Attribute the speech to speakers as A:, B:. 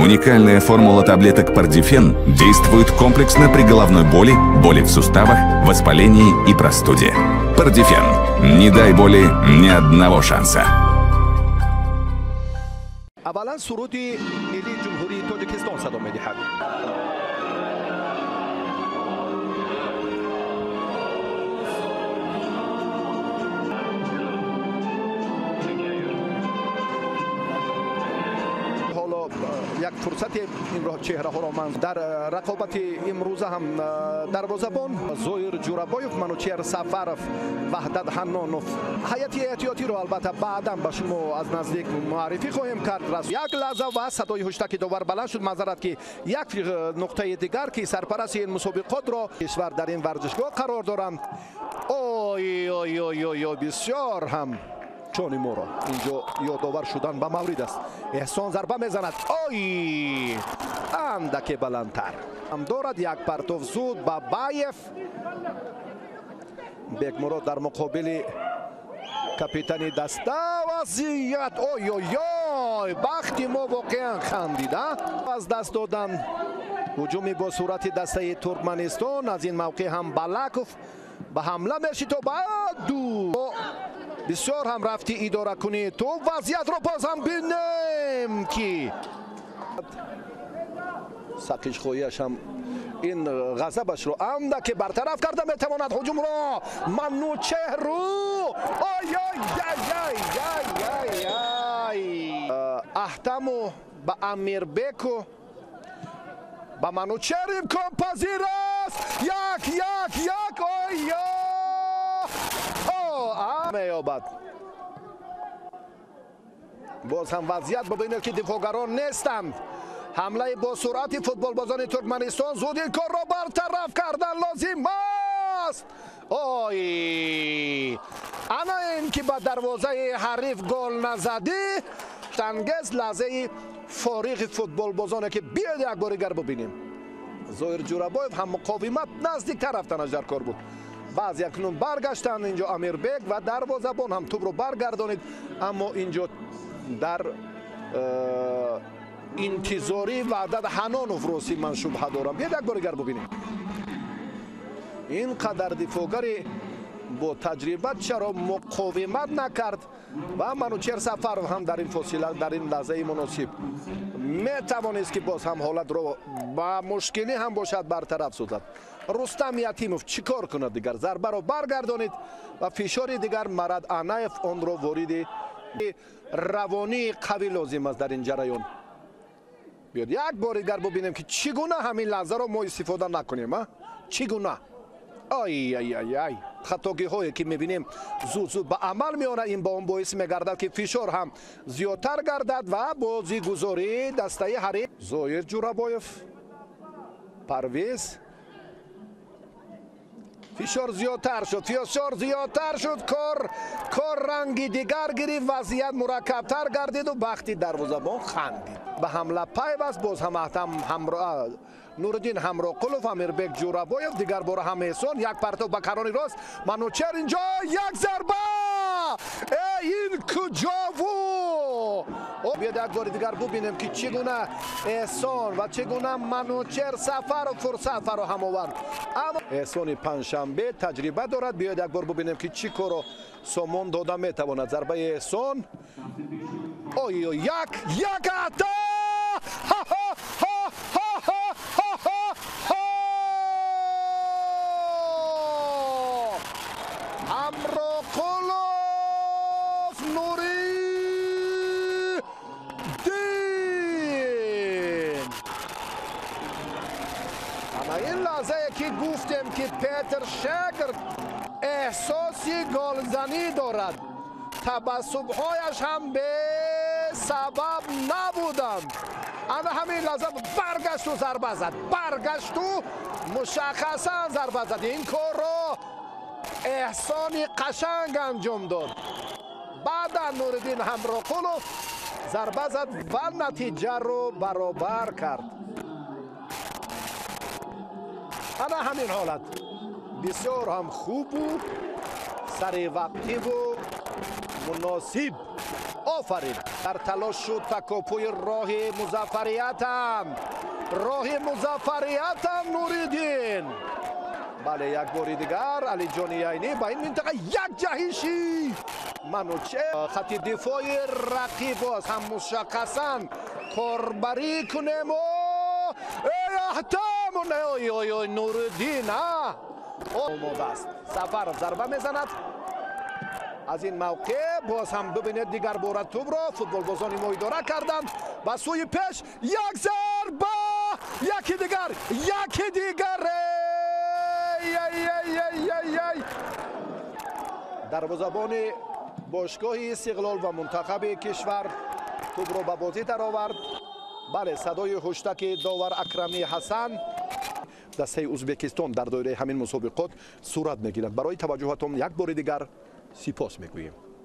A: Уникальная формула таблеток Пардифен действует комплексно при головной боли, боли в суставах, воспалении и простуде. Пардифен. Не дай боли ни одного шанса.
B: اولا سرود ملی جمهوری تاجیکستان صدا می‌دهد. یک فرصت این چهره ها را من در رقابت امروز هم دروازه‌بان زویر جورابایف، منوچهر سفرов، وحدت حنانوف. هیئت احتیاطی را البته بعدا به شما از نزدیک معرفی خواهیم کرد. یک لحظه و صدای هشتک داور بلند شد. معذرت که یک نقطه دیگر که سرپرست این مسابقات را کشور در این ورزشگاه قرار دارند. اوی اوی اوی اوی بسیار هم چون ما را اینجا یادآور شدن به مورد است. احسان ضربه میزند. آی اندک بلندتر هم دارد. یک پرتو زود با بایف. بیگ مراد در مقابل کاپیتانی دسته وضعیت. اوی اوی اوی بختی ما واقعا خندیده. از دست دادن هجومی با صورت دسته ترکمنستان. از این موقع هم بلاکوف به حمله میشی تو بعد دو بسیار هم رفتی اداره کنی تو وضعیت رو باز هم بینیم که سقیش خویش هم این غضبش رو اندک برطرف کرده میتواند هجوم رو منوچهر رو آی آی آی آی آی احتمو به امیربکو به منوچهر امکان پذیر است. یک آی میابد. باز هم وضعیت ببینید که دفاعگران نیستند. حمله با سرعت فوتبال بازان ترکمنستان زود این کار را برطرف کردن لازم است. آی انا این که با دروازه حریف گل نزدی تنگز لحظه فارغ فوتبال بازانه که بیاید یک بار دیگر ببینیم. زویر جورابایف هم مقاومت نزدیک رفتنش در کار بود. بعضی اکنون برگشتن اینجا امیربک و دروازه‌بان هم توپ رو برگردانید، اما اینجا در انتظاری وحدت حنانوف روسی من شبهه دارم. یک بار دیگر ببینیم. اینقدر دفاعگر با تجربه چرا مقاومت نکرد و منوچهر سفرov هم در این فاصله در این لحظه مناسب میتوانست که باز هم حالت رو با مشکلی هم باشد برطرف سازد. رستم یتیموف چیکار کند دیگر؟ ضربه رو برگردانید و فشار دیگر مراد انایف آن رو وارد روانی قوی لازم است در این جریان. بیاد یک بار دیگر ببینیم که چگونه همین لحظه رو ما استفاده نکنیم. چگونه؟ آی آی آی آی خطاگی هایی که میبینیم زود به عمل میانه. این با اون باعث میگردد که فشار هم زیادتر گردد و بازی گذاری دسته حریف. زویر جورابایف، پرویز، فشار زیادتر شد. کار رنگی دیگر گرفت. وضعیت مرکبتر گردید و بختی دروازه‌بان خندید. به حمله پیوست. باز هم همراه نوردین همراه قلوف، امیربک جورابایف، دیگر بار هم احسان. یک پرتو به کرانی راست منوچهر اینجا یک ضربه. این کجا بود؟ بیاید یک بار دیگر ببینیم که چگونه احسان و چگونه منوچهر سفر و فرصت فراهم آورد. اما احسان پنجشنبه تجربه دارد. بیاید یک بار ببینیم که چی کارو سامان داده میتواند. ضربه احسان. اوی یک عطا. این لحظه که گفتم که پیتر شاگرد احساسی گلزنی دارد، تبسم‌هایش هم به سبب نبودند. اما همین لحظه برگشت و ضربه زد. مشخصا ضربه زد. این کار رو احسانی قشنگ انجام داد. بعد نوردین همراه قلوف ضربه زد و نتیجه رو برابر کرد. اما همین حالت بسیار هم خوب بود، سر وقتی و مناسب. آفرین. در تلاش شد تکاپوی راه مظفریتم. راه مظفریتم نوریدین. بله یک بار دیگر علی جان عینی با این منطقه یک جهشی. منوچهر خط دفاع رقیب باز هم مشخصا کاربری کنیم و احتام نوردین آماده است. سفرов ضربه میزند از این موقع. باز هم ببینید دیگر بار توپ را فوتبال بازان ما اداره کردند و سوی پیش یک ضربه یکی دیگر دروازه‌بان باشگاه استقلال و منتخب کشور توپ را به بازی درآورد. بله صدای هشتک داور اکرمی حسن. دسته ازبکستان در دایره همین مسابقات صورت میگیرد. برای توجهتان یک بار دیگر سپاس میگوییم.